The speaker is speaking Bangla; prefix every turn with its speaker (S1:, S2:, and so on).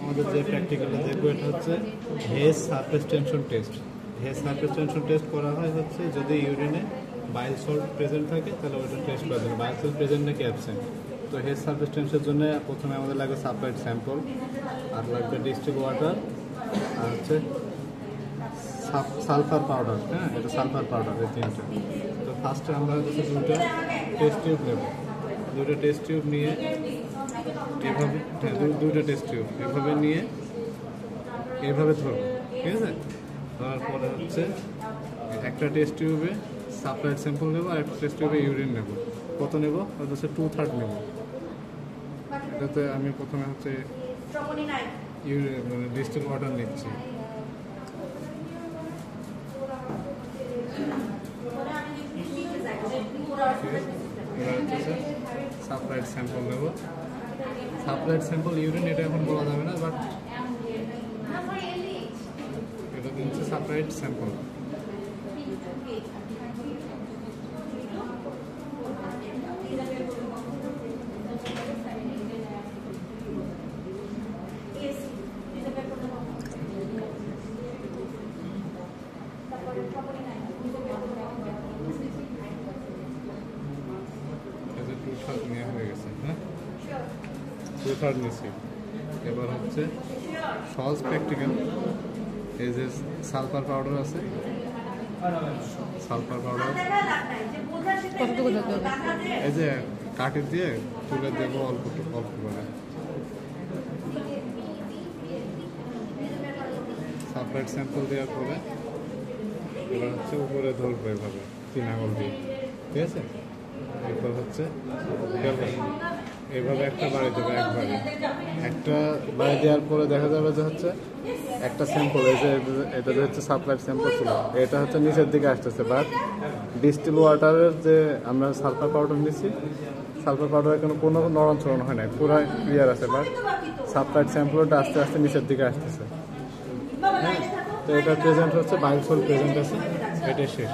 S1: আমাদের যে প্র্যাকটিক্যালটা দেখবো এটা হচ্ছে hedge surface tension test. Hedge surface tension test করা হয় হচ্ছে যদি ইউরিনে বাইল সল্ট প্রেজেন্ট থাকে তাহলে ওইটা টেস্ট করা যাবে, বাইল সল্ট প্রেজেন্ট নাকি অ্যাবসেন্ট। তো হেজ সারফেস টেনশনের জন্য প্রথমে আমাদের লাগবে সাপ্লাইড স্যাম্পল, আর লাগবে ডিস্টিল ওয়াটার, আর হচ্ছে সালফার পাউডার। হ্যাঁ, এটা সালফার পাউডার, এই তিনটে। তো ফার্স্টে আমরা হচ্ছে দুটো টেস্ট টিউব নেব। দুটো টেস্ট টিউব নিয়ে এভাবে, হ্যাঁ দুটো টেস্ট টিউব এভাবে নিয়ে এভাবে ধরবো, ঠিক আছে। তারপরে হচ্ছে একটা টেস্ট টিউবে সাপ্লাইড স্যাম্পল নেবো, আর একটা টেস্ট টিউবে ইউরিন নেবো। কত নেব? হচ্ছে 2/3 নেব। এটাতে আমি প্রথমে হচ্ছে ইউরিন মানে ডিস্টিল ওয়াটার নিচ্ছি। সাপ্লাইড স্যাম্পল নেব। সাপ্লাইড স্যাম্পল ইউরিন এটা এখন বলা যাবে না, বাট এটা হচ্ছে সাপ্লাইড স্যাম্পল। এবার হচ্ছে সহজ প্র্যাকটিক্যাল। এই যে সালফার পাউডার আছে, সালফার পাউডার এই যে কাঠি দিয়ে তুলে দেবো অল্প অল্প করে। সাপ্লাইড স্যাম্পল দেওয়ার পরে এবার হচ্ছে উপরে ধরবো এভাবে 3 আঙুল দিয়ে, ঠিক আছে। এরপর হচ্ছে এইভাবে একটা বাড়ি দেবে, একবারে একটা বাড়ি দেওয়ার পরে দেখা যাবে যে হচ্ছে একটা স্যাম্পল, এই যে এটা যে হচ্ছে সাপ্লাইড স্যাম্পল ছিল, এটা হচ্ছে নিচের দিকে আসতেছে। বাট ডিস্টিল ওয়াটারের যে আমরা সালফার পাউডার নিচ্ছি, সালফার পাউডারের কোনো নড়াচড়ানো হয় না, পুরো ক্লিয়ার আছে। বাট সাপ্লাইড স্যাম্পলটা আস্তে আস্তে নিচের দিকে আসতেছে। হ্যাঁ, তো এটা প্রেজেন্ট হচ্ছে বাইল সল্ট প্রেজেন্ট আছে, এটাই শেষ।